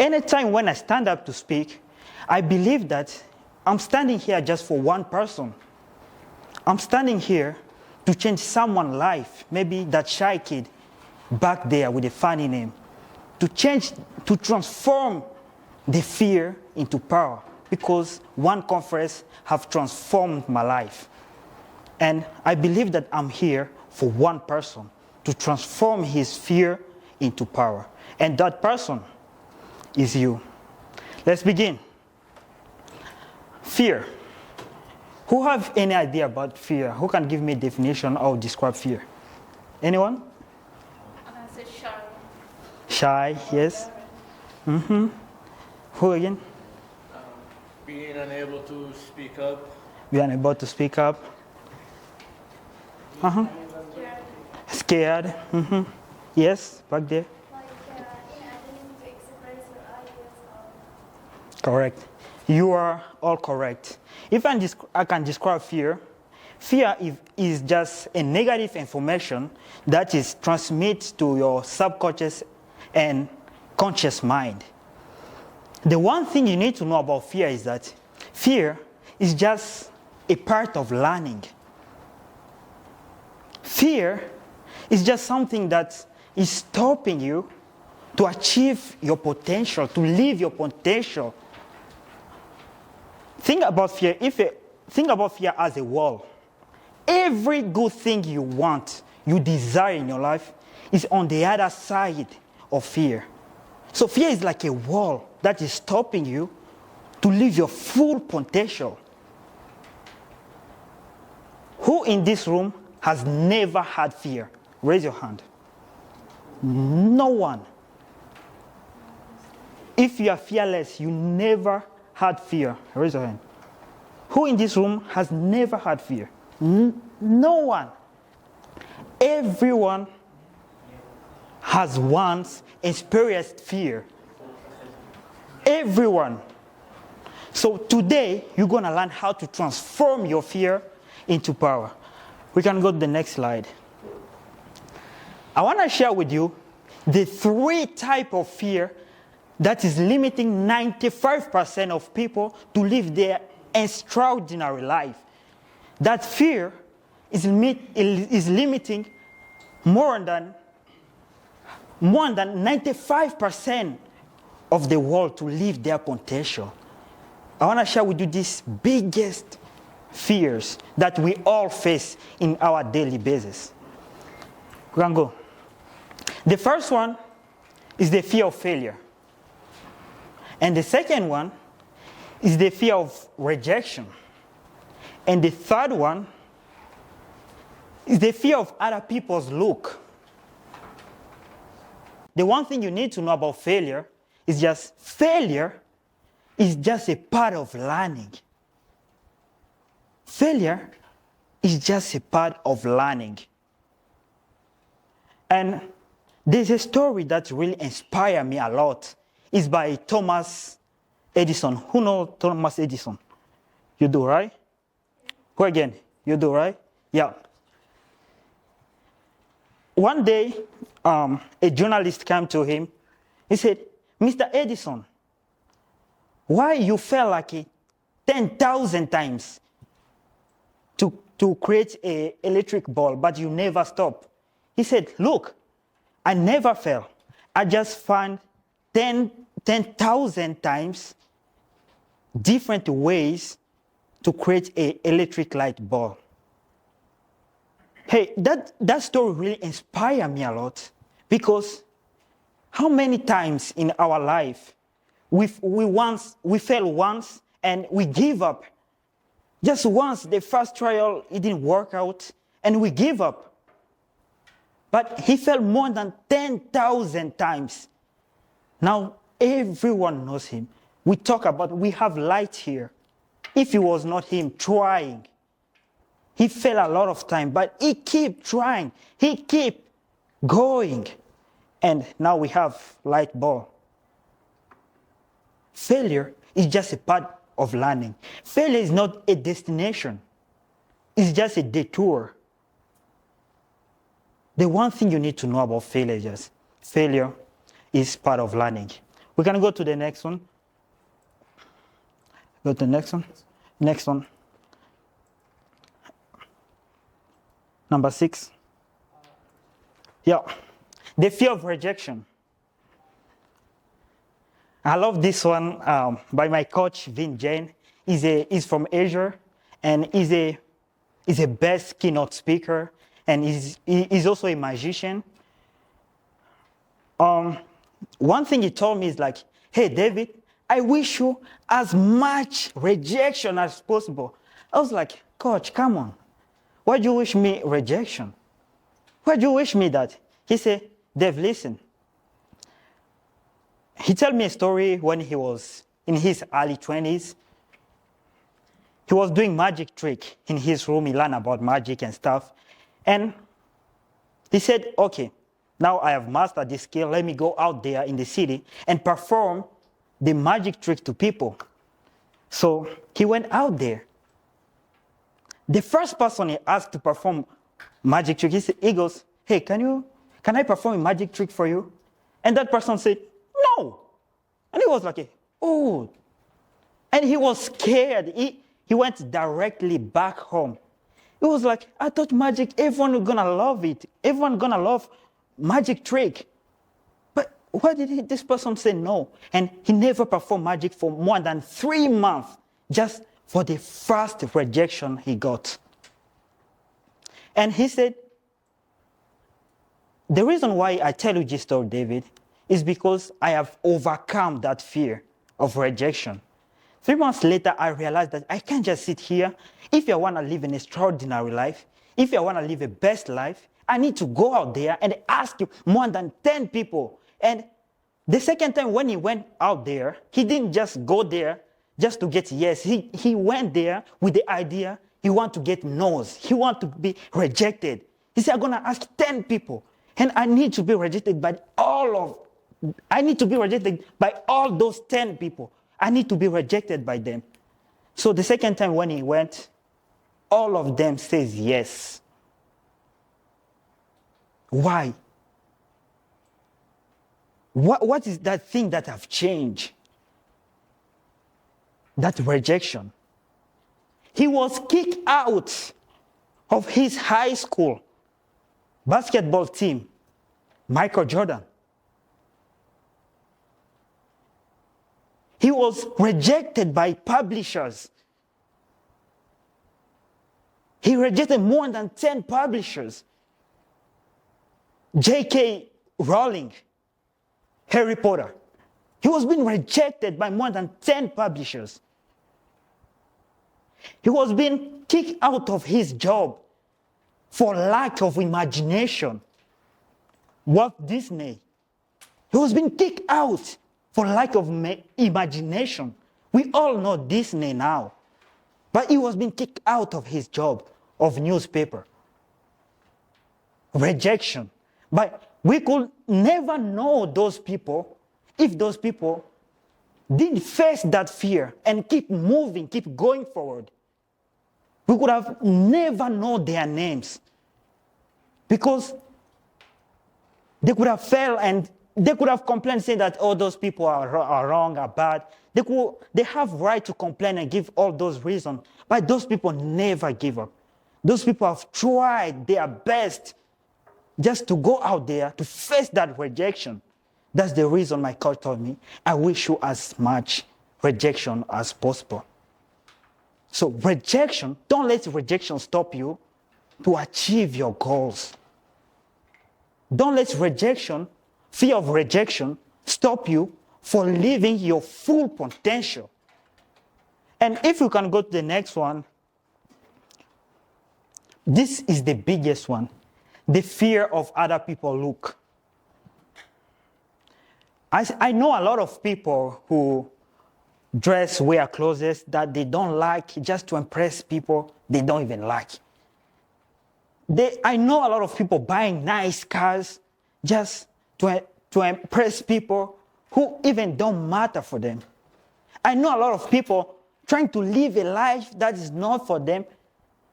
Anytime when I stand up to speak, I believe that I'm standing here just for one person. I'm standing here to change someone's life, maybe that shy kid back there with a funny name, to transform the fear into power, because one conference have transformed my life. And I believe that I'm here for one person to transform his fear into power. And that person is you. Let's begin. Fear. Who have any idea about fear? Who can give me a definition or describe fear? Anyone? I say shy. Shy, yes. Mm-hmm. Who again? Being unable to speak up. Being unable to speak up. Uh-huh. Scared. Mm-hmm. Yes, back there. Inability to express your ideas. Correct. You are all correct. If I can describe fear, fear is just a negative information that is transmitted to your subconscious and conscious mind. The one thing you need to know about fear is that fear is just a part of learning. Fear is just something that is stopping you to achieve your potential, to live your potential. Think about fear as a wall. Every good thing you want, you desire in your life, is on the other side of fear. So fear is like a wall that is stopping you to live your full potential. Who in this room has never had fear? Raise your hand. No one. If you are fearless, you never had fear. Raise your hand. Who in this room has never had fear? No one. Everyone has once experienced fear. Everyone. So today, you're going to learn how to transform your fear into power. We can go to the next slide. I want to share with you the 3 types of fear that is limiting 95% of people to live their extraordinary life. That fear is limiting more than 95% of the world to live their potential. I want to share with you these biggest fears that we all face in our daily basis. We can go. The first one is the fear of failure. And the second one is the fear of rejection. And the third one is the fear of other people's look. The one thing you need to know about failure is just failure is just a part of learning. Failure is just a part of learning. And there's a story that really inspired me a lot. It's by Thomas Edison. Who knows Thomas Edison? You do, right? Who again? You do, right? Yeah. One day, a journalist came to him. He said, Mr. Edison, why you fail like 10,000 times to create an electric ball, but you never stop? He said, look, I never fail. I just find 10,000 times different ways to create an electric light bulb. Hey, that story really inspired me a lot, because how many times in our life we fail once and we give up. Just once, the first trial, it didn't work out, and we give up. But he fell more than 10,000 times. Now, everyone knows him. We have light here. If it was not him trying, he fell a lot of time, but he kept trying. He kept going. And now we have light bulb. Failure is just a part of learning. Failure is not a destination. It's just a detour. The one thing you need to know about failure is part of learning. We can go to the next one. Go to the next one. Next one. Number 6. Yeah. The fear of rejection. I love this one by my coach, Vin Jain. He's from Asia, and he's a best keynote speaker, and he's also a magician. One thing he told me is like, hey, David, I wish you as much rejection as possible. I was like, coach, come on. Why do you wish me rejection? Why do you wish me that? He said, Dave, listen. He told me a story when he was in his early 20s. He was doing magic trick in his room. He learned about magic and stuff. And he said, okay, now I have mastered this skill. Let me go out there in the city and perform the magic trick to people. So he went out there. The first person he asked to perform magic trick, he goes, hey, can I perform a magic trick for you? And that person said, no. And he was like, oh. And he was scared. He went directly back home. It was like, I thought magic, everyone was gonna love it. Everyone gonna love magic trick. But why did this person say no? And he never performed magic for more than 3 months, just for the first rejection he got. And he said, the reason why I tell you this story, David, is because I have overcome that fear of rejection. 3 months later, I realized that I can't just sit here. If I want to live an extraordinary life, if I want to live a best life, I need to go out there and ask you more than 10 people. And the second time when he went out there, he didn't just go there just to get yes. He went there with the idea he want to get no's. He want to be rejected. He said, I'm going to ask 10 people. And I need to be rejected by all those 10 people. I need to be rejected by them. So the second time when he went, all of them says yes. Why? What is that thing that have changed? That rejection. He was kicked out of his high school basketball team, Michael Jordan. He was rejected by publishers. He rejected more than 10 publishers. J.K. Rowling, Harry Potter. He was being rejected by more than 10 publishers. He was being kicked out of his job for lack of imagination. Walt Disney. He was being kicked out for lack of imagination. We all know Disney now. But he was being kicked out of his job of newspaper. Rejection. But we could never know those people if those people didn't face that fear and keep moving, keep going forward. We could have never known their names because they could have failed and they could have complained, saying that, oh, those people are wrong, are bad. They have right to complain and give all those reasons, but those people never give up. Those people have tried their best just to go out there to face that rejection. That's the reason my coach told me, I wish you as much rejection as possible. So rejection, don't let rejection stop you to achieve your goals. Don't let rejection, fear of rejection, stop you from living your full potential. And if you can go to the next one, this is the biggest one. The fear of other people look. I know a lot of people who wear clothes that they don't like just to impress people they don't even like. I know a lot of people buying nice cars just to impress people who even don't matter for them. I know a lot of people trying to live a life that is not for them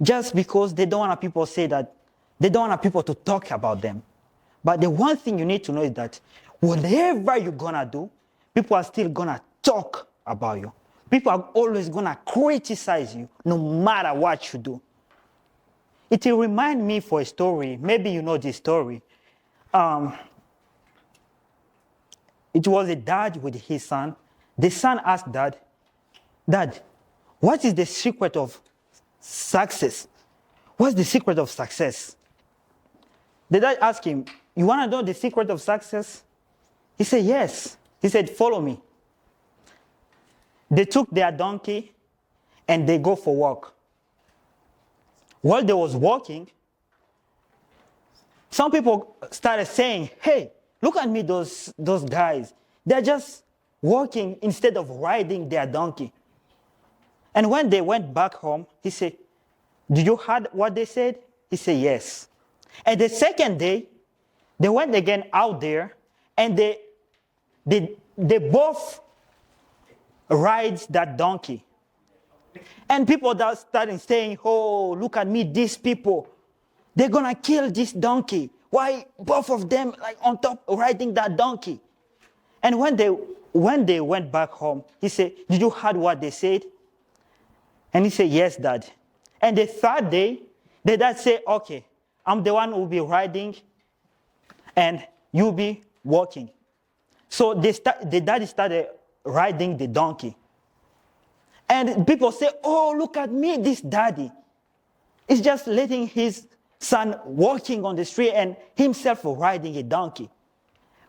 just because they don't want people to say that, they don't want people to talk about them. But the one thing you need to know is that whatever you're gonna do, people are still gonna talk about you. People are always gonna criticize you no matter what you do. It will remind me for a story. Maybe you know this story. It was a dad with his son. The son asked Dad, what is the secret of success? What's the secret of success? The dad asked him, you want to know the secret of success? He said, yes. He said, follow me. They took their donkey and they go for walk. While they was walking, some people started saying, hey, look at me, those guys. They're just walking instead of riding their donkey. And when they went back home, he said, did you hear what they said? He said, yes. And the second day, they went again out there, and they both ride that donkey. And people that started saying, oh, look at me, these people, they're going to kill this donkey. Why both of them like on top riding that donkey? And when they went back home, he said, did you hear what they said? And he said, yes, Dad. And the third day, the dad said, okay, I'm the one who will be riding and you'll be walking. So the daddy started riding the donkey. And people say, oh, look at me, this daddy. He's just letting his son walking on the street and himself riding a donkey.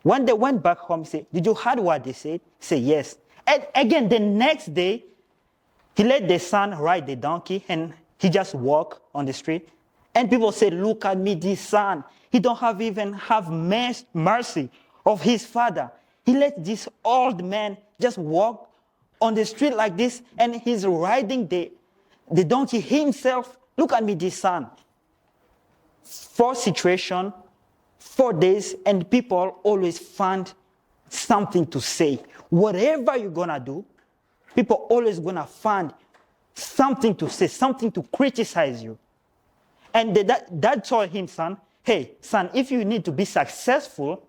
When they went back home, he said, did you hear what they said? He said, yes. And again, the next day, he let the son ride the donkey and he just walked on the street. And people said, look at me, this son. He don't even have mercy of his father. He let this old man just walk on the street like this, and he's riding the donkey himself. Look at me, this son. 4 situations, 4 days, and people always find something to say. Whatever you're going to do, people always going to find something to say, something to criticize you. And dad told him, son, hey, son, if you need to be successful,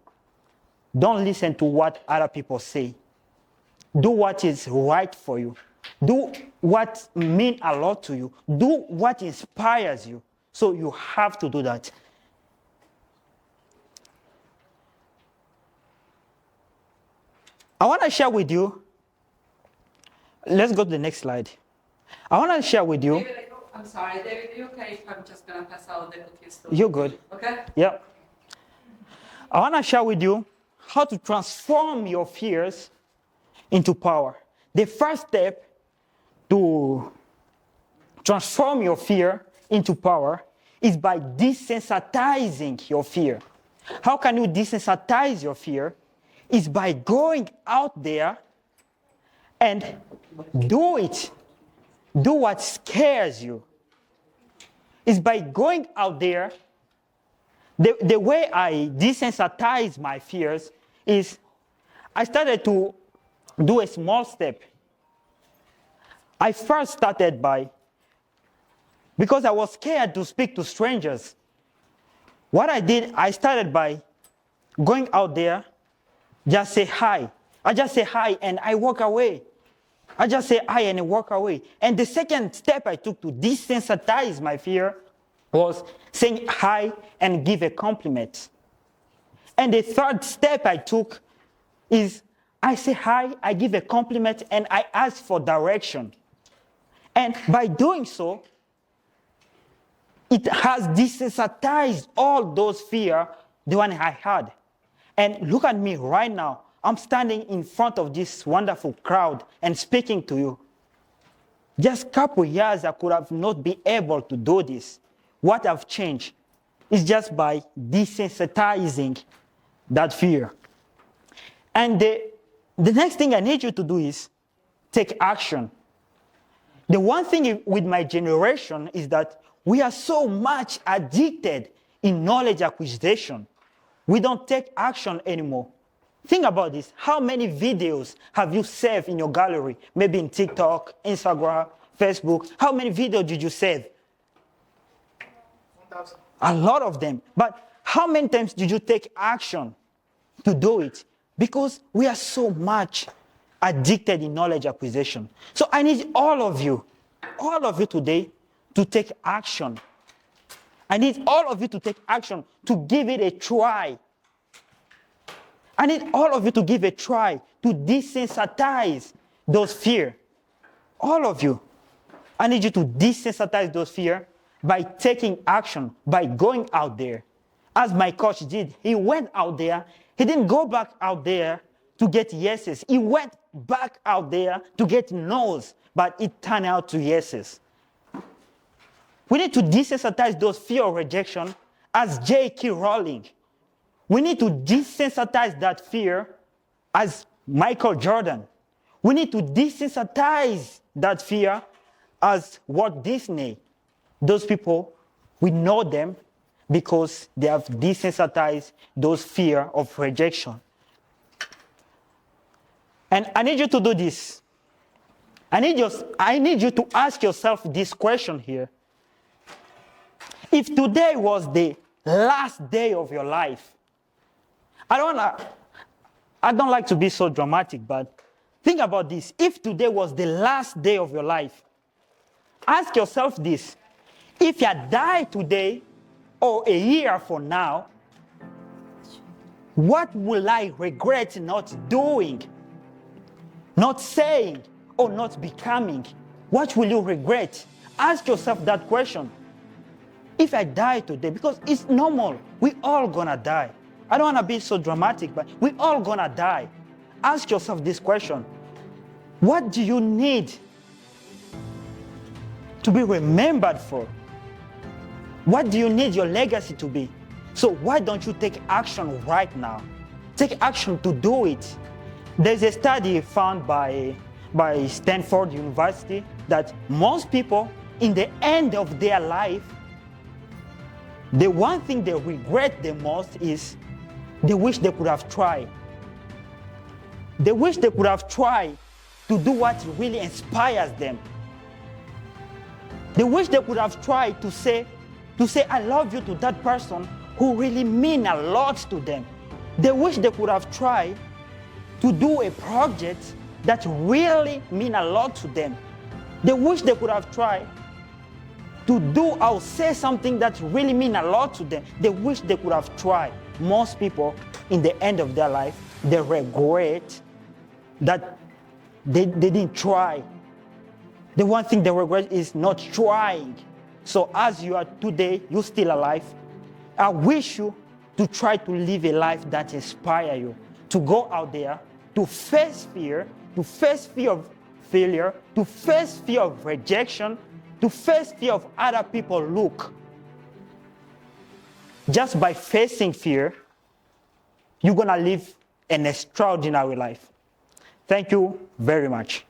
don't listen to what other people say. Do what is right for you. Do what means a lot to you. Do what inspires you. So you have to do that. I want to share with you. Let's go to the next slide. I want to share with you. David, I'm sorry, David, are you okay if I'm just going to pass out the cookies? You're good. Okay? Yeah. I want to share with you how to transform your fears into power. The first step to transform your fear into power is by desensitizing your fear. How can you desensitize your fear? Is by going out there and do it. Do what scares you. Is by going out there. The way I desensitize my fears is I started to do a small step. I first started because I was scared to speak to strangers. What I did, I started by going out there, just say hi. I just say hi and I walk away. I just say hi and I walk away. And the second step I took to desensitize my fear was saying hi and give a compliment. And the third step I took is I say hi, I give a compliment, and I ask for direction. And by doing so, it has desensitized all those fears, the one I had. And look at me right now. I'm standing in front of this wonderful crowd and speaking to you. Just a couple years I could have not been able to do this. What I've changed is just by desensitizing that fear. And the next thing I need you to do is take action. The one thing with my generation is that we are so much addicted in knowledge acquisition. We don't take action anymore. Think about this. How many videos have you saved in your gallery? Maybe in TikTok, Instagram, Facebook. How many videos did you save? 1,000. A lot of them. But how many times did you take action to do it? because we are so much addicted in knowledge acquisition. So I need all of you today to take action. I need all of you to take action, to give it a try. I need all of you to give a try to desensitize those fear. All of you. I need you to desensitize those fear by taking action, by going out there. As my coach did, he went out there. He didn't go back out there to get yeses. He went back out there to get no's, but it turned out to yeses. We need to desensitize those fear of rejection as J.K. Rowling. We need to desensitize that fear as Michael Jordan. We need to desensitize that fear as Walt Disney. Those people, we know them because they have desensitized those fear of rejection. And I need you to do this. I need you to ask yourself this question here. If today was the last day of your life, I don't like to be so dramatic, but think about this. If today was the last day of your life, ask yourself this. If you die today or a year from now, what will I regret not doing, not saying, or not becoming? What will you regret? Ask yourself that question. If I die today, because it's normal, we all gonna die. I don't want to be so dramatic, but we all gonna die. Ask yourself this question. What do you need to be remembered for? What do you need your legacy to be? So why don't you take action right now? Take action to do it. There's a study found by Stanford University that most people in the end of their life, the one thing they regret the most is they wish they could have tried. They wish they could have tried to do what really inspires them. They wish they could have tried to say I love you to that person who really mean a lot to them. They wish they could have tried to do a project that really mean a lot to them. They wish they could have tried to do or say something that really mean a lot to them. They wish they could have tried. Most people, in the end of their life, they regret that they didn't try. The one thing they regret is not trying. So as you are today, you're still alive, I wish you to try to live a life that inspires you, to go out there, to face fear of failure, to face fear of rejection, to face fear of other people look. Just by facing fear, you're going to live an extraordinary life. Thank you very much.